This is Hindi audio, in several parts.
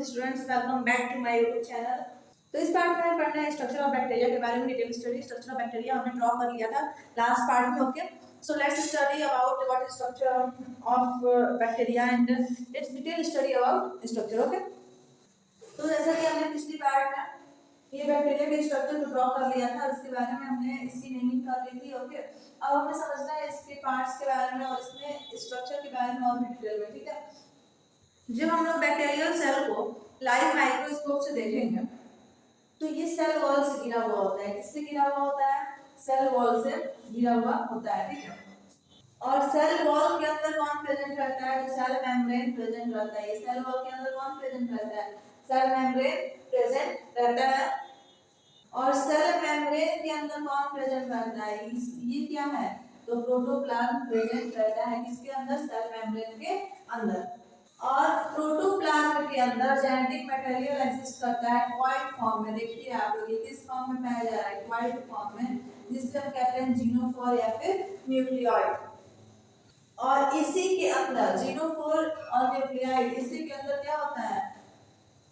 Students, welcome back to my YouTube channel. तो इस पार्ट में पढ़ना है स्ट्रक्चर ऑफ बैक्टीरिया के बारे में। Detail study structure of bacteria हमने ड्रॉ कर लिया था लास्ट पार्ट में। Okay, so let's study about what is structure of bacteria and let's detail study about structure. Okay, तो जैसा कि हमने पिछली पार्ट में ये बैक्टीरिया के स्ट्रक्चर को ड्रॉ कर लिया था, उसके बारे में हमने इसकी नेमिंग कर ली थी। ओके, अब हमें समझना है इसके पार्ट्स के बारे में और इसमें स्ट्रक्चर के बारे में और भी डिटेल में। ठीक है, जब हम लोग बैक्टीरियल सेल को लाइव माइक्रोस्कोप से देखेंगे तो ये सेल वॉल से घिरा हुआ होता है। किससे घिरा हुआ होता है? सेल वॉल से घिरा हुआ होता है। ठीक है, और सेल वॉल के अंदर कौन प्रेजेंट रहता है? जो सेल मेम्ब्रेन प्रेजेंट रहता है। सेल वॉल के अंदर कौन प्रेजेंट रहता है? सेल मेम्ब्रेन प्रेजेंट रहता है। और सेल मेम्ब्रेन के अंदर कौन प्रेजेंट रहता है? ये क्या है? तो प्रोटोप्लाज्म प्रेजेंट रहता है। किसके अंदर? सेल मेम्ब्रेन के अंदर। और प्रोटोप्लाज्म के अंदर जेनेटिक मटेरियल एग्जिस्ट करता है क्वाइट फॉर्म में। देखिए आप लोग, ये किस फॉर्म में पाया जा रहा है? क्वाइट फॉर्म में, जिसे हम कहते हैं जीनोफोर या फिर न्यूक्लियोइड। और इसी के अंदर जीनोफोर और न्यूक्लियोइड, इसी के अंदर क्या होता है?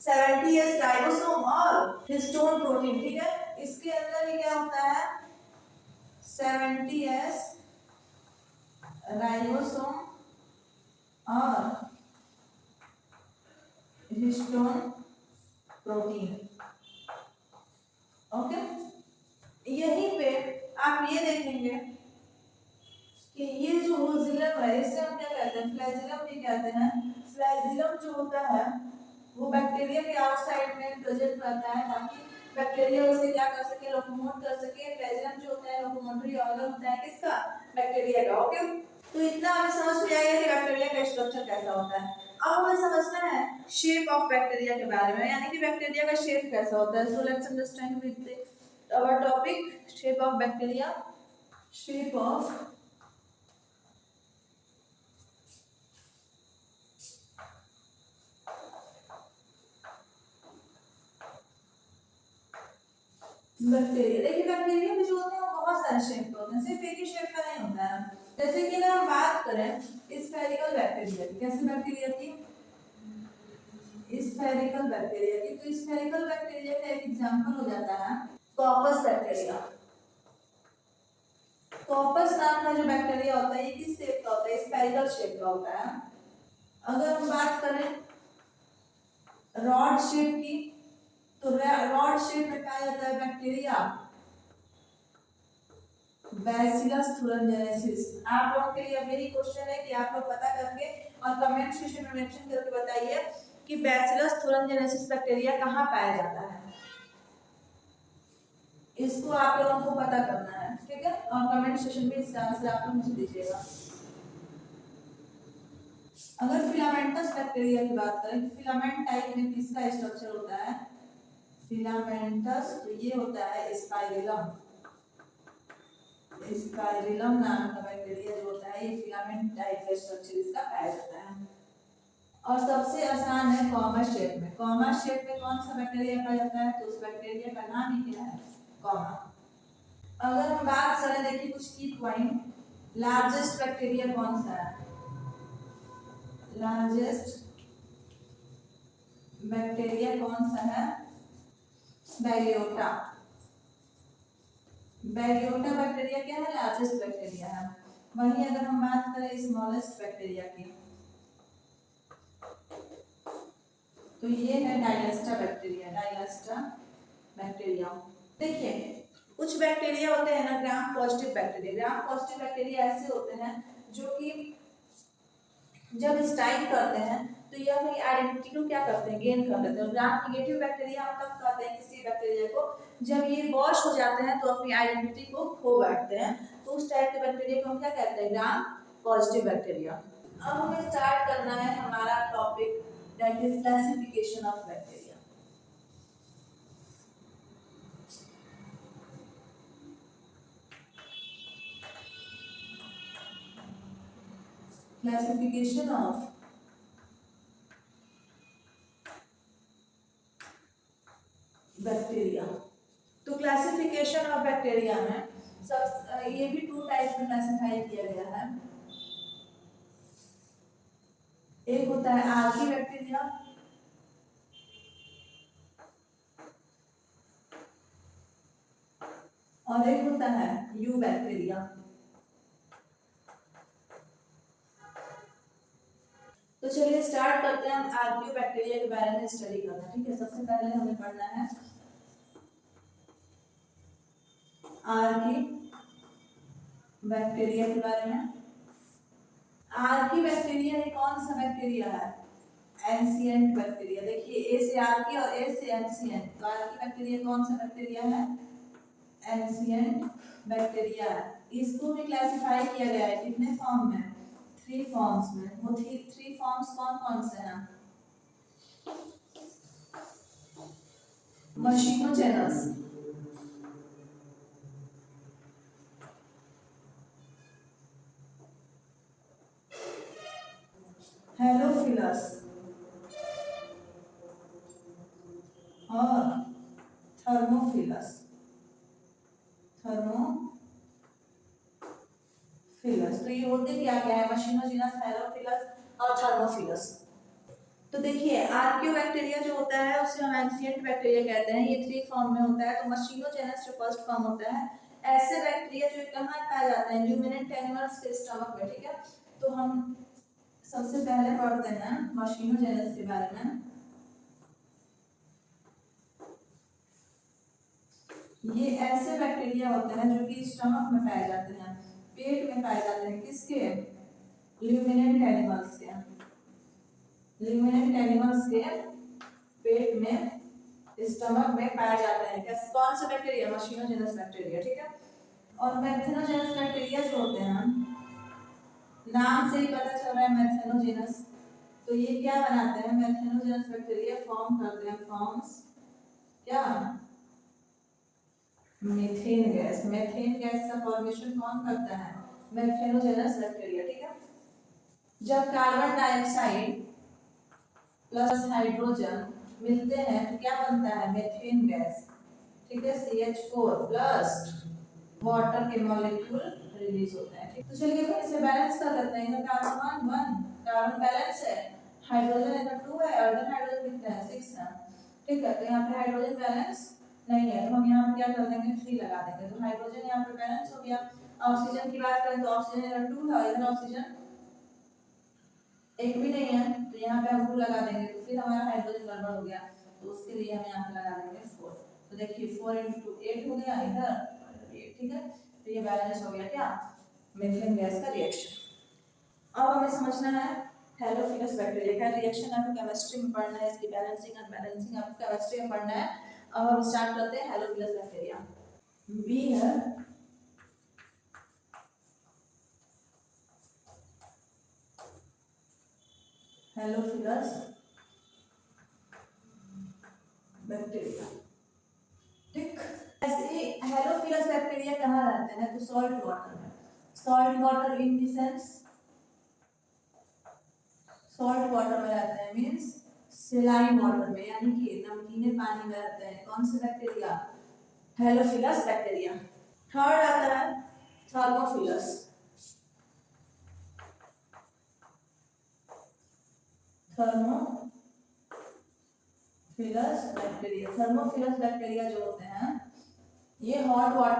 70S राइबोसोम और हिस्टोन प्रोटीन। ठीक है, इसके अंदर ये क्या होता है? 70S राइबोसोम और हिस्टोन प्रोटीन। ओके, यहीं पे आप ये देखेंगे कि ये जो फ्लैजिलम है, इसे हम क्या कहते हैं? फ्लैजिलम भी कहते हैं। फ्लैजिलम जो होता है वो बैक्टीरिया के आउटसाइड में प्रेजेंट रहता है ताकि बैक्टीरिया उसे क्या कर सके? लोकोमोट कर सके। फ्लैजिलम जो होता है लोकोमोटरी ऑर्गन होता है किसका? बैक्टीरिया का। ओके, तो इतना हमें समझ में आया कि बैक्टीरिया का स्ट्रक्चर कैसा होता है। अब हमें समझना है शेप ऑफ बैक्टीरिया के बारे में, यानी कि बैक्टीरिया का शेप कैसा होता है। So let's understand with our topic shape of bacteria. Shape of bacteria. देखिए बैक्टीरिया में जो होते हैं वो बहुत सारे शेप होते हैं, सिर्फ एक ही शेप का नहीं होता है। जैसे कि ना हम बात करें स्फेरिकल बैक्टीरिया की। कैसे बैक्टीरिया की? स्फेरिकल बैक्टीरिया की। तो स्फेरिकल बैक्टीरिया का एक एग्जांपल हो जाता है कॉपस बैक्टीरिया। कॉपस नाम का जो बैक्टीरिया होता है ये किस शेप का होता है? स्फेरिकल शेप का होता है। अगर हम बात करें रॉड शेप की, तो रॉड शेप में पाया जाता है बैक्टीरिया बैसिलस thuringiensis। आप लोगों के लिए अब यही क्वेश्चन है कि आप लोग पता करके और कमेंट सेक्शन में मेंशन करके बताइए कि बैसिलस thuringiensis बैक्टीरिया कहाँ पाया जाता है। इसको आप लोगों को पता करना है, ठीक है? और कमेंट सेक्शन में इसका आंसर आप लोग मुझे दीजिएगा। अगर फिलामेंटस बैक्टीरिया की बात करें, फिलामेंट टाइप में किसका स्ट्रक्चर होता है? फिलामेंटस। तो ये होता है स्पाइरिलम। स्पाइरिलम नाम का बैक्टीरिया जो होता है ये फिलामेंट टाइप का स्ट्रक्चर इसका पाया जाता है। और सबसे आसान है कॉमा शेप में। कॉमा शेप में कौन सा बैक्टीरिया पाया जाता है? तो उस बैक्टीरिया का नाम ही क्या है? कॉमा। अगर हम बात करें, देखिए कुछ की पॉइंट, लार्जेस्ट बैक्टीरिया कौन सा है? लार्जेस्ट बैक्टीरिया कौन सा है? बैरियोटा। बैरियोटा बैक्टीरिया क्या है? लार्जेस्ट बैक्टीरिया है। वहीं अगर हम बात करें स्मॉलेस्ट बैक्टीरिया की, तो ये है डायलेस्टा बैक्टीरिया। डायलेस्टा बैक्टीरिया। देखिए कुछ बैक्टीरिया होते हैं ना gram positive bacteria. Gram positive bacteria ऐसे होते हैं जो कि जब स्टाइल करते हैं तो ये अपनी आइडेंटिटी को क्या करते हैं? गेन कर लेते हैं। ग्राम निगेटिव बैक्टीरिया हम तब कहते हैं किसी बैक्टीरिया को जब ये वॉश हो जाते हैं तो अपनी आइडेंटिटी को खो बैठते हैं। तो उस टाइप के बैक्टीरिया को हम क्या कहते हैं? Gram positive bacteria. अब हमें स्टार्ट करना है हमारा topic, that is classification of bacteria. Classification of bacteria. तो क्लासिफिकेशन ऑफ बैक्टीरिया में सब ये भी टू टाइप में क्लासिफाई किया गया है। एक होता है आर्की बैक्टीरिया और एक होता है यू बैक्टीरिया। तो चलिए स्टार्ट करते हैं हम आर्कियो बैक्टीरिया के बारे में स्टडी करना। ठीक है, सबसे पहले हमें पढ़ना है आर्की बैक्टीरिया के बारे में। आर्की बैक्टीरिया ये कौन सा बैक्टीरिया है? Ancient bacteria. देखिए ए से आर्की और ए से एंशिएंट, तो आर्की बैक्टीरिया कौन सा बैक्टीरिया है? Ancient bacteria. इसको भी क्लासिफाई किया गया है कितने फॉर्म में? 3 फॉर्म्स में। वो 3 फॉर्म्स कौन कौन से हैं? मशीनोजेनस, हेलोफिलस और थर्मोफिलस। तो ये होते क्या क्या है? मशीनोजेनस, हेलोफिलस और थर्मोफिलस। तो देखिए आर्कियो बैक्टीरिया जो होता है उसे हम एंशिएंट बैक्टीरिया कहते हैं। ये 3 फॉर्म में होता है। तो मशीनोजेनस जो फर्स्ट फॉर्म होता है, ऐसे बैक्टीरिया जो कहाँ पाए जाते हैं? ल्यूमिनेंट एनिमल्स के स्टमक में। ठीक है, तो हम सबसे पहले पढ़ते हैं मशीनोजेनस के बारे में। ये ऐसे बैक्टीरिया होते हैं जो कि स्टमक में पाए जाते हैं, पेट में पाए जाते हैं। किसके? ल्यूमिनेंट एनिमल्स के। ल्यूमिनेंट एनिमल्स के पेट में, स्टमक में पाए जाते हैं। कैसे? कौन से बैक्टीरिया? मशीनोजेनस बैक्टीरिया। ठीक है, और मेथनोजेनस बैक्टीरिया जो होते हैं, नाम से ही पता चल रहा है मेथनोजेनस, तो ये क्या बनाते हैं? मेथनोजेनस बैक्टीरिया फॉर्म करते हैं, फॉर्म्स क्या? Methane gas. मीथेन गैस का फॉर्मेशन कौन करता है? मेथनोजेनस बैक्टीरिया। ठीक है, जब कार्बन डाइऑक्साइड प्लस हाइड्रोजन मिलते हैं तो क्या बनता है? Methane gas. ठीक है, CH4 प्लस वाटर के मॉलिक्यूल रिलीज होते हैं। ठीक, तो चलिए फिर इसे बैलेंस कर लेते हैं। इधर कार्बन 1 कार्बन बैलेंस है, हाइड्रोजन इधर 2 है और इधर हाइड्रोजन कितना है? 6 है। ठीक है, तो यहाँ पे हाइड्रोजन बैलेंस नहीं है, तो हम यहाँ पे क्या कर देंगे? 3 लगा देंगे। तो हाइड्रोजन यहाँ पे बैलेंस हो गया। ऑक्सीजन की बात करें तो ऑक्सीजन इधर 2 है और इधर ऑक्सीजन एक भी नहीं है, तो यहाँ पे हम 2 लगा देंगे। तो फिर हमारा हाइड्रोजन गड़बड़ हो गया, तो उसके लिए हम यहाँ पे लगा देंगे 4। तो देखिए 4 × 8 हो गया इधर, 8। ठीक है, तो ये बैलेंस हो गया क्या? मीथेन गैस का रिएक्शन। अब हमें समझना है हेलोफिलस बैक्टीरिया का रिएक्शन। आपको केमिस्ट्री में पढ़ना है, इसकी बैलेंसिंग अनबैलेंसिंग आपको केमिस्ट्री में पढ़ना है। अब हम स्टार्ट करते हैं हेलोफिलस बैक्टीरिया। बी है हेलोफिलस बैक्टीरिया। ठीक, ऐसे हेलोफिलस बैक्टीरिया कहाँ रहते हैं? तो सॉल्ट वाटर में। Salt water in the sense salt water में रहते हैं, मींस सेलाइन वाटर में, यानी कि नमकीने पानी में रहते हैं। कौन से बैक्टीरिया? हेलोफिलस बैक्टीरिया। थर्ड आता है थर्मोफिलस। थर्मोफिलस बैक्टीरिया जो होते हैं ये हॉट वाटर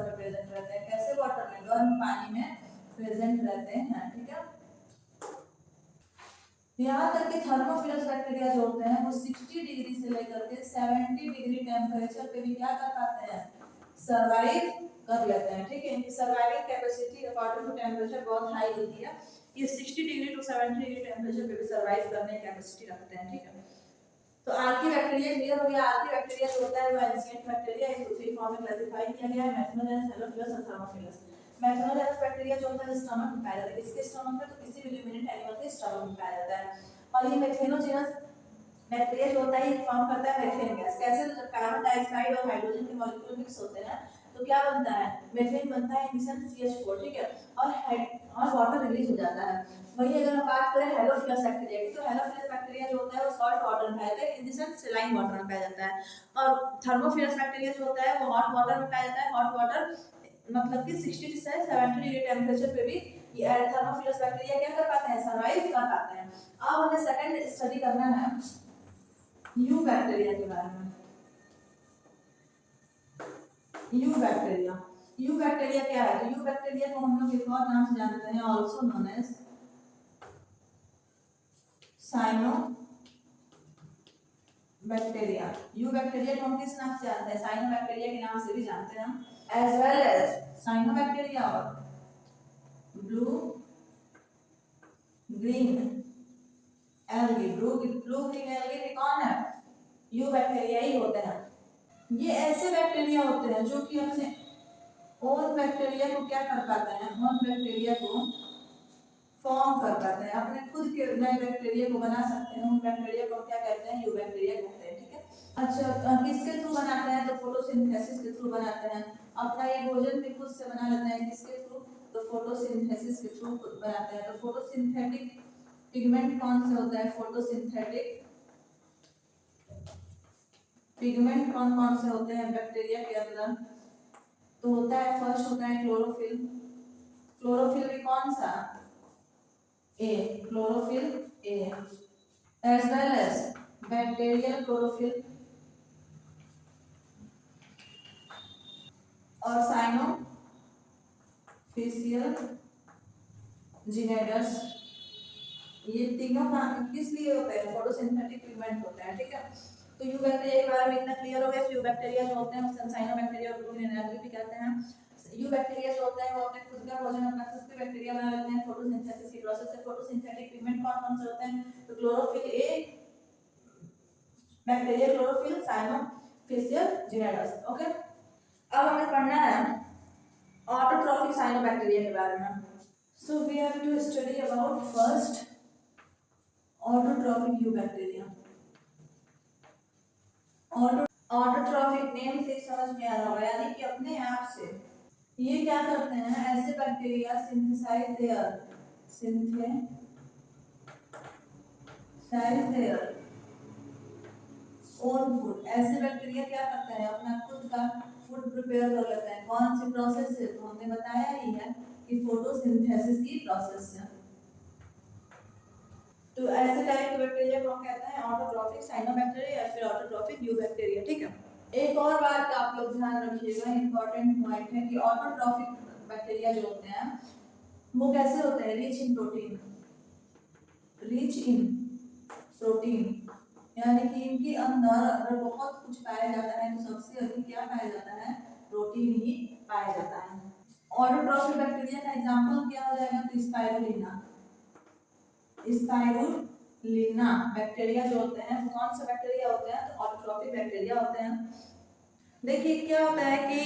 में प्रेजेंट रहते हैं। कैसे वाटर में? गर्म पानी में प्रेजेंट रहते हैं। ठीक है, यहाँ तक कि थर्मोफिलस बैक्टीरिया जो होते हैं वो 60 डिग्री से लेकर के 70 डिग्री टेम्परेचर पे भी क्या कर पाते हैं? सरवाइव कर लेते हैं। ठीक है, इनकी surviving capacity according to temperature बहुत हाई होती है। ये 60 डिग्री टू 70 डिग्री टेम्परेचर पे भी सर्वाइव करने की कैपेसिटी रखते हैं। ठीक है, तो आर्की बैक्टीरिया क्लियर हो गया। आर्की बैक्टीरिया जो होता है वो एंशिएंट बैक्टीरिया, इसको 3 फॉर्म में क्लासिफाई किया गया है, मेथनोजेनस, हेलोफिलस और थर्मोफिलस। मेथनोजेनस बैक्टीरिया जो होता है स्टमक में पाया जाता है। किसके स्टमक में? तो किसी भी ल्यूमिनेंट एनिमल के स्टमक में पाया जाता है। और ये मेथनोजेनस बैक्टीरिया जो होता है ये फॉर्म करता है मीथेन गैस। कैसे? तो जब कार्बन डाइऑक्साइड और हाइड्रोजन के मॉलिक्यूल मिक्स होते हैं तो क्या बनता है? मीथेन बनता है, इन सेंस CH4। ठीक है, और वाटर रिलीज हो जाता है। वही अगर हम बात करें हेलोफिलस बैक्टीरिया की, तो हेलोफिलस बैक्टीरिया जो होता है वो सॉल्ट वाटर में पाया जाता है, इन द सेंस सेलाइन वाटर में पाया जाता है। और थर्मोफिलस बैक्टीरिया जो होता है वो हॉट वाटर में पाया जाता है। हॉट वाटर मतलब कि 60 से 70 डिग्री टेम्परेचर पे भी ये थर्मोफिलस बैक्टीरिया क्या कर पाते हैं? सर्वाइव कर पाते हैं। अब हमें सेकंड स्टडी करना है यू बैक्टीरिया के बारे में। You bacteria. यू बैक्टीरिया क्या है? तो यू बैक्टीरिया को हम लोग एक और नाम से जानते हैं, also known as cyanobacteria. Eubacteria को हम किस नाम से जानते हैं? साइनो बैक्टीरिया के नाम से भी जानते हैं, as well as cyanobacteria और blue green algae. Blue green algae भी कौन है? यू बैक्टीरिया ही होते हैं। ये ऐसे बैक्टीरिया होते हैं जो कि अपने ओन बैक्टीरिया को क्या कर पाते हैं? ओन बैक्टीरिया को फॉर्म कर पाते हैं, अपने खुद के नए बैक्टीरिया को बना सकते हैं। उन बैक्टीरिया को क्या कहते हैं? यू बैक्टीरिया कहते हैं। ठीक है। अच्छा, किसके थ्रू बनाते हैं? तो फोटोसिंथेसिस के थ्रू बनाते हैं। अपना ये भोजन भी खुद से बना लेते हैं, किसके थ्रू? तो फोटोसिंथेसिस के थ्रू बनाते हैं। तो फोटोसिंथेटिक पिगमेंट कौन से होता है? फोटोसिंथेटिक पिगमेंट कौन कौन से होते हैं बैक्टीरिया के अंदर? तो होता है, फर्स्ट होता है क्लोरोफिल। क्लोरोफिल भी कौन सा? A, chlorophyll A, as well as bacterial chlorophyll और साइनोफिशियल जिनेडस। ये तीनों किस लिए होते हैं? फोटोसिंथेटिक पिगमेंट होते हैं। ठीक है। तो यू बैक्टीरिया के बारे में इतना क्लियर हो गया। यू बैक्टीरिया जो होते हैं उसे साइनोबैक्टीरिया और ब्लू ग्रीन एल्गी भी कहते हैं। यू बैक्टीरिया जो होते हैं वो अपने खुद का भोजन, अपना खुद के बैक्टीरिया बना लेते हैं फोटोसिंथेसिस की प्रोसेस से। फोटोसिंथेटिक पिगमेंट कौन कौन से होते हैं? तो क्लोरोफिल ए बैक्टीरिया क्लोरोफिल, साइनोफिशियल जिनेडस। ओके। अब हमें पढ़ना है ऑटोट्रॉफिक साइनोबैक्टीरिया के बारे में। So we have to study about first autotrophic eubacteria. Autotrophic name से समझ में आ रहा होगा, यानी कि अपने आप से ये क्या करते हैं? ऐसे bacteria synthesize their own food. ऐसे बैक्टीरिया क्या करते हैं? अपना खुद का फूड प्रिपेयर कर लेते हैं। कौन सी प्रोसेस से? तो हमने बताया ही है कि फोटोसिंथेसिस की प्रोसेस से। तो ऐसे टाइप के बैक्टीरिया को हम कहते हैं ऑटोट्रॉफिक साइनोबैक्टीरिया या फिर ऑटोट्रॉफिक यू बैक्टीरिया। ठीक है। एक और बात का आप लोग ध्यान रखिएगा, इंपॉर्टेंट पॉइंट है कि ऑटोट्रॉफिक बैक्टीरिया जो होते हैं वो कैसे होते हैं? रिच इन प्रोटीन, यानी कि इनके अंदर अगर बहुत कुछ पाया जाता है तो सबसे अधिक क्या पाया जाता है? प्रोटीन ही पाया जाता है। ऑटोट्रॉफिक बैक्टीरिया का एग्जांपल क्या हो जाएगा? तो स्पाइरुलिना बैक्टीरिया जो होते हैं वो कौन से बैक्टीरिया होते हैं? तो ऑटोट्रॉफिक बैक्टीरिया होते हैं। देखिए क्या होता है कि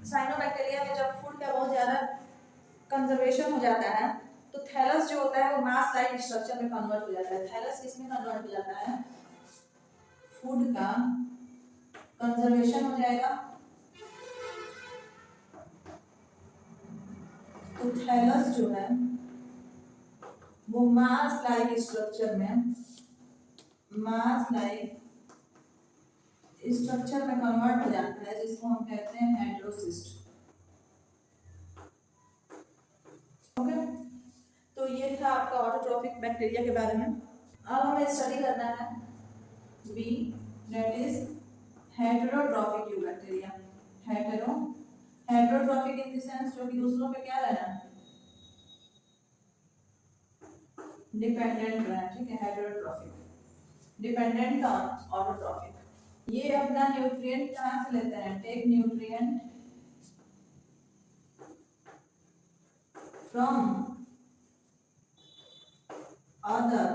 साइनोबैक्टीरिया में जब फूड का बहुत ज़्यादा कंजर्वेशन हो जाता है तो थैलस जो होता है वो मास लाइक स्ट्रक्चर में कन्वर्ट हो जाता है। थैलस किसमें कन्वर्ट हो जाता है? फूड का कंजर्वेशन हो जाएगा तो थैलस जो है वो मास लाइक स्ट्रक्चर में कन्वर्ट हो जाता है, जिसको हम कहते हैं हेटेरोसिस्ट। ओके। तो ये था आपका ऑटोट्रॉफिक बैक्टीरिया के बारे में। अब हमें स्टडी करना है B, that is heterotrophic eubacteria. Heterotrophic in the sense जो कि दूसरों पे क्या रहना है? डिपेंडेंट रहना। ठीक है। Heterotrophic dependent on autotrophic. ये अपना न्यूट्रिएंट कहाँ से लेते हैं? Take nutrient from other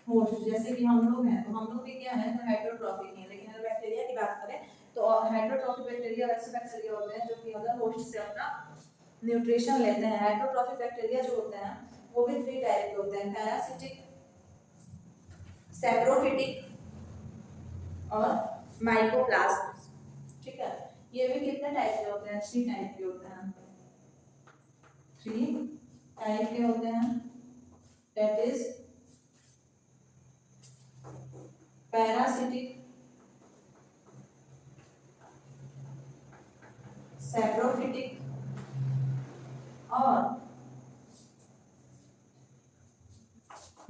host. जैसे कि हम लोग हैं तो हम लोग भी क्या है? तो हेटेरोट्रॉफिक हैं। लेकिन अगर बैक्टीरिया की बात करें तो हेटेरोट्रॉफिक बैक्टीरिया वैसे बैक्टीरिया होते हैं जो कि अदर होस्ट से अपना न्यूट्रिशन लेते हैं। हेटेरोट्रॉफिक बैक्टीरिया जो होते हैं वो भी 3 टाइप के होते हैं, पैरासिटिक, सैप्रोफिटिक और माइकोप्लाज्म। ठीक है। ये भी कितने टाइप के होते हैं? 3 टाइप के होते हैं। 3 टाइप के होते हैं, दैट इज पैरासिटिक, सैप्रोफिटिक और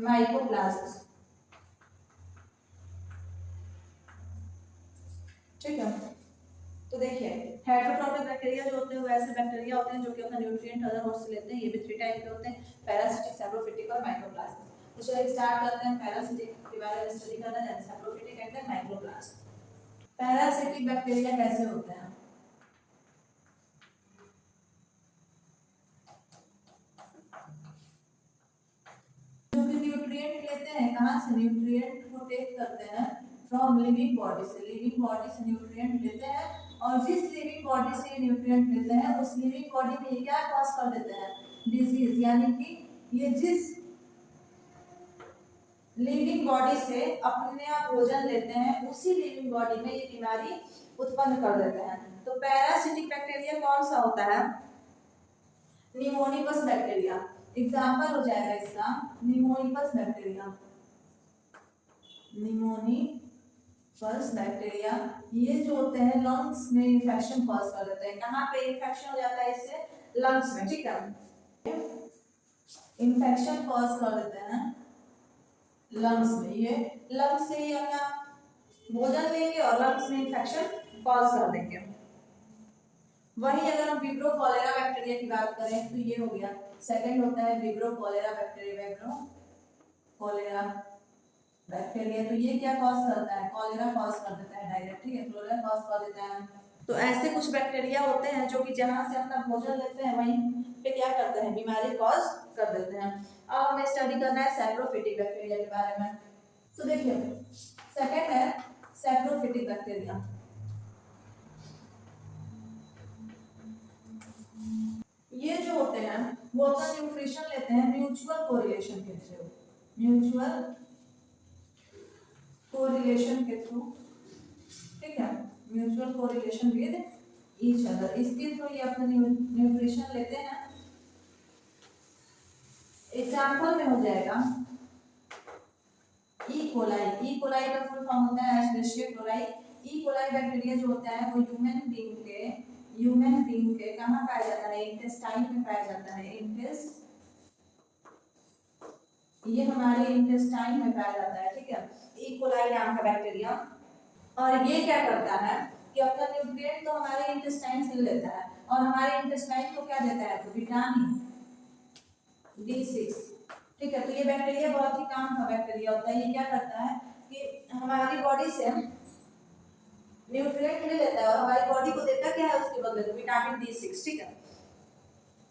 माइकोप्लाज्म। ठीक है। तो देखिए हेटरोट्रॉफिक बैक्टीरिया जो होते हैं वो ऐसे बैक्टीरिया होते हैं जो कि अपना न्यूट्रिएंट अदर होस्ट से लेते हैं। ये भी 3 टाइप के होते हैं, पैरासिटिक, सैप्रोफिटिक और माइक्रोप्लाज्म। तो चलिए स्टार्ट करते हैं पैरासिटिक के बारे में स्टडी करना, then saprophytic and then microplasm. Parasitic bacteria कैसे होते हैं? जो कि न्यूट्रिएंट लेते हैं, कहां से? न्यूट्रिएंट को टेक करते हैं फ्रॉम लिविंग बॉडी से। लिविंग बॉडी से न्यूट्रिएंट लेते हैं और जिस लिविंग बॉडी से न्यूट्रिएंट लेते हैं उस लिविंग बॉडी में ये क्या कॉज कर देते हैं? डिजीज। यानी कि ये जिस लिविंग बॉडी से अपने आप भोजन लेते हैं उसी लिविंग बॉडी में ये बीमारी उत्पन्न कर देते हैं। तो पैरासिटिक बैक्टीरिया कौन सा होता है? निमोनिपस बैक्टीरिया। एग्जाम्पल हो जाएगा इसका निमोनिपस बैक्टीरिया। निमोनिपस बैक्टीरिया ये जो होते हैं लंग्स में इन्फेक्शन कॉज कर देते हैं। कहाँ पे इन्फेक्शन हो जाता है इससे? लंग्स में, ठीक है। इन्फेक्शन कॉज कर देते हैं लंग्स में। ये लंग्स से ही अपना भोजन लेंगे और लंग्स में इन्फेक्शन कॉज कर देंगे। वही अगर हम विब्रो कॉलेरा बैक्टीरिया की बात करें तो ये हो गया सेकंड होता है विब्रो कॉलेरा बैक्टीरिया। विब्रो कॉलेरा बैक्टीरिया तो ये क्या कॉज करता है? कॉलेरा कॉज कर देता है डायरेक्ट, ठीक है, कॉलेरा कॉज कर देता है। तो ऐसे कुछ बैक्टीरिया होते हैं जो कि जहां से अपना भोजन लेते हैं वहीं पे क्या करते हैं? बीमारी कॉज कर देते हैं। अब हमें स्टडी करना है सैप्रोफिटिक बैक्टीरिया के बारे में। तो देखिए सेकंड है सैप्रोफिटिक बैक्टीरिया। ये जो होते हैं वो अपना न्यूट्रिशन लेते हैं म्यूचुअल कोरिलेशन के थ्रू। म्यूचुअल कोरिलेशन के थ्रू, ठीक है, mutual correlation with each other, इसके थ्रू ये अपना न्यूट्रिशन लेते हैं। एग्जांपल में हो जाएगा ई कोलाई। ई कोलाई का फुल फॉर्म होता है एस्चेरिशिया कोलाई। ई कोलाई बैक्टीरिया जो होता है वो ह्यूमन बीइंग के कहाँ पाया जाता है? इंटेस्टाइन में पाया जाता है। ये हमारे इंटेस्टाइन में पाया जाता है, ठीक है, ई कोलाई नाम का बैक्टीरिया। और ये क्या करता है कि अपना न्यूट्रिएंट तो हमारे इंटेस्टाइन से लेता है और हमारे इंटेस्टाइन को क्या देता है? तो विटामिन D6, ठीक है। तो ये बैक्टीरिया बहुत ही काम का बैक्टीरिया होता है। ये क्या करता है कि हमारी बॉडी से न्यूट्रिएंट ले लेता है और हमारी बॉडी को देता क्या है उसके बदले? तो विटामिन D6, ठीक है।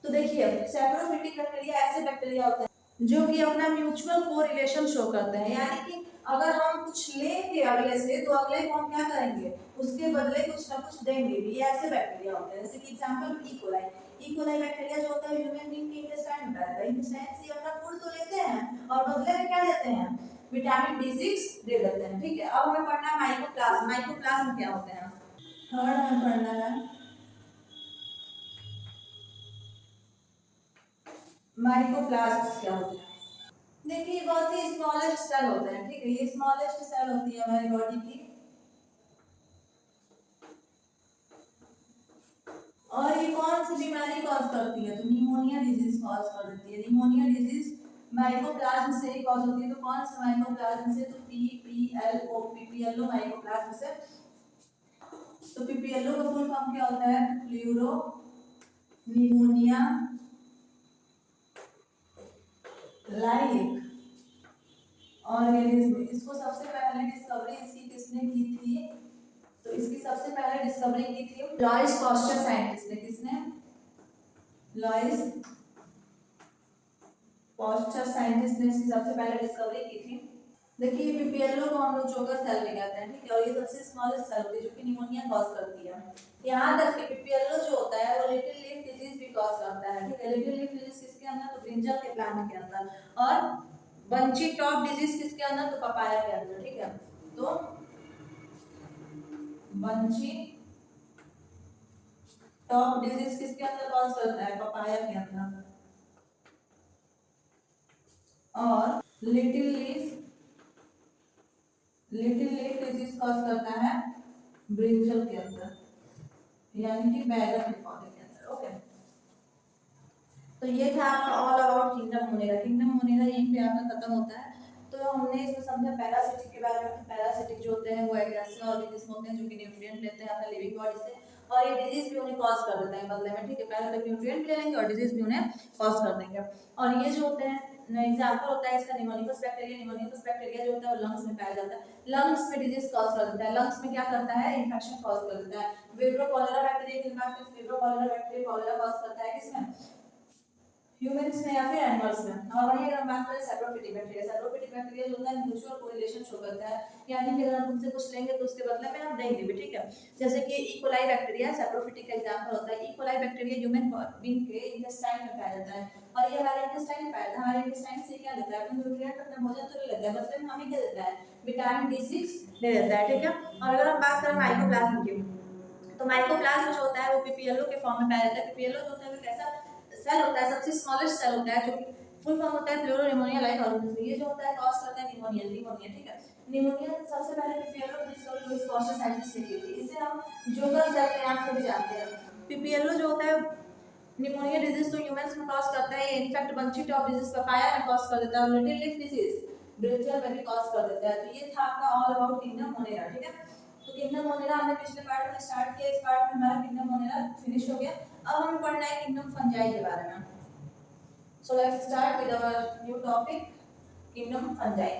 तो देखिए सैप्रोफिटिक बैक्टीरिया ऐसे बैक्टीरिया होते हैं जो कि अपना म्यूचुअल कोरिलेशन शो करते हैं। यानी कि अगर हम कुछ लेंगे अगले से तो अगले को हम क्या करेंगे? उसके बदले कुछ ना कुछ देंगे भी। ये ऐसे बैक्टीरिया होते हैं। जैसे कि example E coli. E coli bacteria जो होता है ह्यूमन बीइंग के इंटेस्टाइन में रहता है। इंटेस्टाइन से अपना फूड तो लेते हैं और बदले में क्या देते हैं? विटामिन D6 दे देते हैं, ठीक है। अब हमें पढ़ना है माइकोप्लाज्म। माइकोप्लाज्म क्या होते हैं? थर्ड हमें पढ़ना है माइकोप्लाज्म क्या होते हैं। देखिए बहुत ही स्मॉलेस्ट सेल होते हैं, ठीक है। ये स्मॉलेस्ट सेल होती है हमारी बॉडी की और ये कौन सी बीमारी कॉज करती है? तो निमोनिया डिजीज कॉज कर देती है। निमोनिया डिजीज माइकोप्लाज्म से कॉज होती है। तो कौन सा माइकोप्लाज्म से? तो पीपीएलओ माइकोप्लाज्म से। तो पीपीएलओ का फुल फॉर्म क्या होता है? Pleuro pneumonia like organism. इसको सबसे पहले डिस्कवरी इसकी किसने की थी? तो इसकी सबसे पहले डिस्कवरी की थी लॉइस पास्चर साइंटिस्ट ने। किसने? लॉइस पास्चर साइंटिस्ट ने इसकी सबसे पहले डिस्कवरी की थी। देखिए पीपीएलओ को हम लोग चोकर सेल में कहते हैं, ठीक है, और ये सबसे स्मॉलेस्ट सेल होती है जो कि निमोनिया कॉज करती है। यहाँ तक कि पीपीएलओ जो होता है वो लिटिल लीफ डिजीज भी कॉज करता है, ठीक है। लिटिल लीफ डिजीज किसके अंदर? तो ब्रिंजल के प्लांट के अंदर। और बंची टॉप डिजीज किसके अंदर? तो पपाया के अंदर, ठीक है। तो बंची टॉप डिजीज किसके अंदर कॉज करता है? पपाया के अंदर। और लिटिल लीफ डिजीज कॉज करता है ब्रिंजल के अंदर, यानी कि बैगन के पौधे के अंदर, ओके। तो ये था आपका all about kingdom Monera. Kingdom Monera यहीं पे आपका खत्म होता है। तो हमने इसमें समझा पैरासिटिक के बारे में। पैरासिटिक जो होते हैं वो एक ऐसे ऑर्गेनिज्म होते हैं जो कि न्यूट्रिएंट लेते हैं अपने लिविंग बॉडी से और ये डिजीज भी उन्हें कॉज कर देते हैं बदले में, ठीक है। पहले तक न्यूट्रिएंट भी ले लेंगे और डिजीज भी उन्हें कॉज कर देंगे। और ये जो होते हैं एग्जाम्पल होता है इसका निमोनिकस बैक्टीरिया। निमोनिकस बैक्टीरिया जो होता है वो लंग्स में पाया जाता है, लंग्स में डिजीज कॉज कर देता है, लंग्स में क्या करता है इन्फेक्शन कॉज कर देता है। विब्रो कॉलेरा बैक्टीरिया की बात करें, विब्रो कॉलेरा बैक्टीरिया कॉलेरा कॉज करता है किसमें, ह्यूमंस में या फिर एनिमल्स में। और वहीं अगर हम बात करें सैप्रोफिटिक बैक्टीरिया, सैप्रोफिटिक बैक्टीरिया जो होता है म्यूचुअल कोरिलेशन शो करता है, यानी कि अगर हम उनसे कुछ लेंगे तो उसके बदले में हम देंगे भी, ठीक है। जैसे कि ई कोलाई बैक्टीरिया सैप्रोफिटिक का एग्जांपल होता है। E coli bacteria human being के इंटेस्टाइन में पाया जाता है और ये हमारे इंटेस्टाइन में पाया जाता है। हमारे इंटेस्टाइन से क्या लेता है, अपना न्यूट्रिएंट, अपना भोजन तो ले लेता है, बदले में हमें क्या देता है, विटामिन B6 ले लेता है, ठीक है। और अगर हम बात करें माइकोप्लाज्म की, तो माइकोप्लाज्म जो होता है वो पीपीएलओ के फॉर्म में पाया जाता है। पीपीएलओ जो होता है वो कैसा सेल होता है, सबसे स्मॉलेस्ट सेल होता है, जो कि फुल फॉर्म होता है प्लूरोनिमोनिया लाइक ऑर्गेनिज्म। ये जो होता है कॉज करता है निमोनिया, निमोनिया, ठीक है। निमोनिया सबसे पहले पीपीएलओ की डिस्कवरी लुईस पॉस्चर साइंटिस्ट ने की थी। इसे हम जोगर सेल के नाम से भी जानते हैं। पीपीएलओ जो होता है निमोनिया डिजीज तो ह्यूमंस में कॉज करता है, ये in fact bunchy top disease papaya में कॉज कर देता है, और लिटिल लीफ डिजीज ब्रिंजल में भी कॉज कर देता है। तो ये था आपका ऑल अबाउट किंगडम मोनेरा, ठीक है। तो किंगडम मोनेरा हमने पिछले पार्ट में स्टार्ट किया, इस पार्ट में हमारा किंगडम मोनेरा फिनिश हो गया। अब हमें पढ़ना है किंगडम फंजाई के बारे में। So let's start with our new topic, kingdom fungi.